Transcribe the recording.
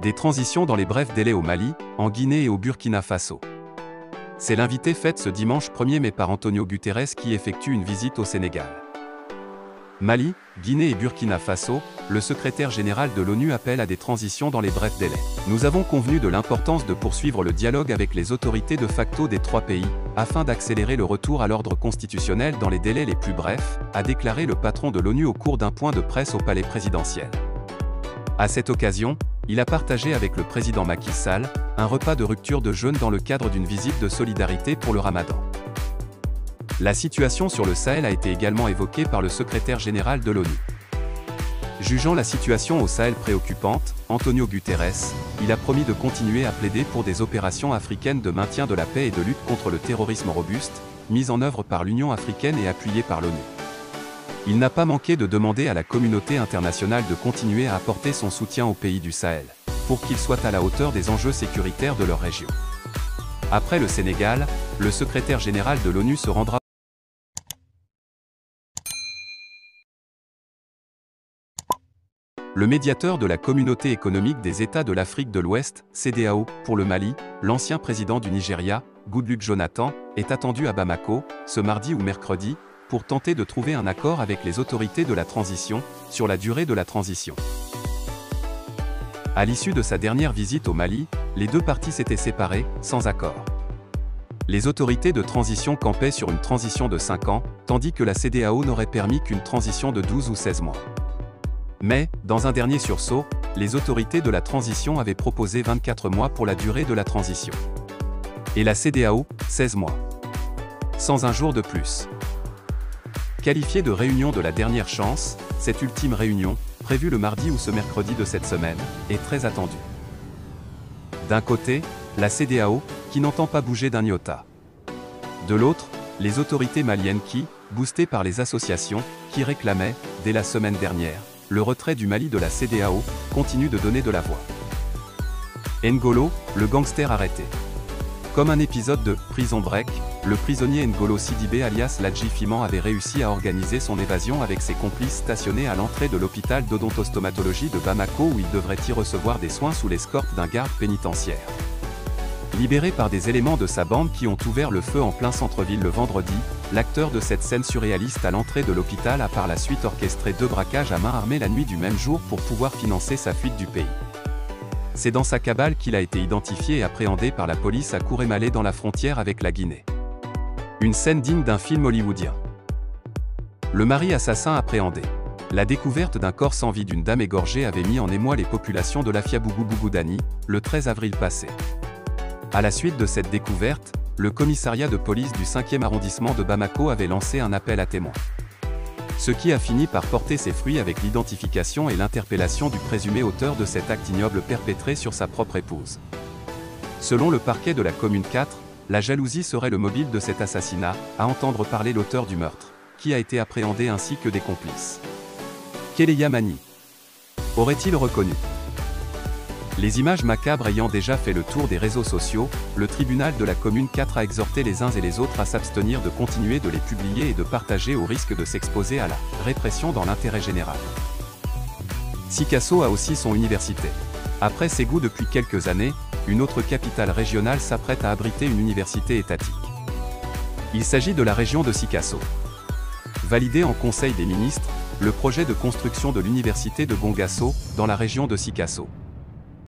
Des transitions dans les brefs délais au Mali, en Guinée et au Burkina Faso. C'est l'invité faite ce dimanche 1er mai par Antonio Guterres qui effectue une visite au Sénégal. Mali, Guinée et Burkina Faso, le secrétaire général de l'ONU appelle à des transitions dans les brefs délais. Nous avons convenu de l'importance de poursuivre le dialogue avec les autorités de facto des trois pays, afin d'accélérer le retour à l'ordre constitutionnel dans les délais les plus brefs, a déclaré le patron de l'ONU au cours d'un point de presse au palais présidentiel. À cette occasion, il a partagé avec le président Macky Sall un repas de rupture de jeûne dans le cadre d'une visite de solidarité pour le Ramadan. La situation sur le Sahel a été également évoquée par le secrétaire général de l'ONU. Jugeant la situation au Sahel préoccupante, Antonio Guterres, il a promis de continuer à plaider pour des opérations africaines de maintien de la paix et de lutte contre le terrorisme robustes, mises en œuvre par l'Union africaine et appuyées par l'ONU. Il n'a pas manqué de demander à la communauté internationale de continuer à apporter son soutien aux pays du Sahel, pour qu'ils soient à la hauteur des enjeux sécuritaires de leur région. Après le Sénégal, le secrétaire général de l'ONU se rendra le médiateur de la Communauté économique des États de l'Afrique de l'Ouest, CEDEAO, pour le Mali, l'ancien président du Nigeria, Goodluck Jonathan, est attendu à Bamako, ce mardi ou mercredi, pour tenter de trouver un accord avec les autorités de la transition, sur la durée de la transition. À l'issue de sa dernière visite au Mali, les deux parties s'étaient séparées, sans accord. Les autorités de transition campaient sur une transition de 5 ans, tandis que la CEDEAO n'aurait permis qu'une transition de 12 ou 16 mois. Mais, dans un dernier sursaut, les autorités de la transition avaient proposé 24 mois pour la durée de la transition. Et la CEDEAO, 16 mois. Sans un jour de plus. Qualifiée de réunion de la dernière chance, cette ultime réunion, prévue le mardi ou ce mercredi de cette semaine, est très attendue. D'un côté, la CEDEAO, qui n'entend pas bouger d'un iota. De l'autre, les autorités maliennes qui, boostées par les associations, qui réclamaient, dès la semaine dernière, le retrait du Mali de la CEDEAO, continuent de donner de la voix. N'Golo, le gangster arrêté. Comme un épisode de « Prison Break », le prisonnier N'Golo Sidibé alias Ladji Fiman avait réussi à organiser son évasion avec ses complices stationnés à l'entrée de l'hôpital d'odontostomatologie de Bamako où il devrait y recevoir des soins sous l'escorte d'un garde pénitentiaire. Libéré par des éléments de sa bande qui ont ouvert le feu en plein centre-ville le vendredi, l'acteur de cette scène surréaliste à l'entrée de l'hôpital a par la suite orchestré 2 braquages à main armée la nuit du même jour pour pouvoir financer sa fuite du pays. C'est dans sa cabale qu'il a été identifié et appréhendé par la police à Kourémalé dans la frontière avec la Guinée. Une scène digne d'un film hollywoodien. Le mari assassin appréhendé. La découverte d'un corps sans vie d'une dame égorgée avait mis en émoi les populations de l'Afia-Bougou-Bougoudani, le 13 avril passé. À la suite de cette découverte, le commissariat de police du 5e arrondissement de Bamako avait lancé un appel à témoins. Ce qui a fini par porter ses fruits avec l'identification et l'interpellation du présumé auteur de cet acte ignoble perpétré sur sa propre épouse. Selon le parquet de la commune 4, la jalousie serait le mobile de cet assassinat, à entendre parler l'auteur du meurtre, qui a été appréhendé ainsi que des complices. Kéléa Mani aurait-il reconnu? Les images macabres ayant déjà fait le tour des réseaux sociaux, le tribunal de la commune 4 a exhorté les uns et les autres à s'abstenir de continuer de les publier et de partager au risque de s'exposer à la répression dans l'intérêt général. Sikasso a aussi son université. Après Ségou depuis quelques années, une autre capitale régionale s'apprête à abriter une université étatique. Il s'agit de la région de Sikasso. Validé en Conseil des ministres, le projet de construction de l'université de Bongasso, dans la région de Sikasso.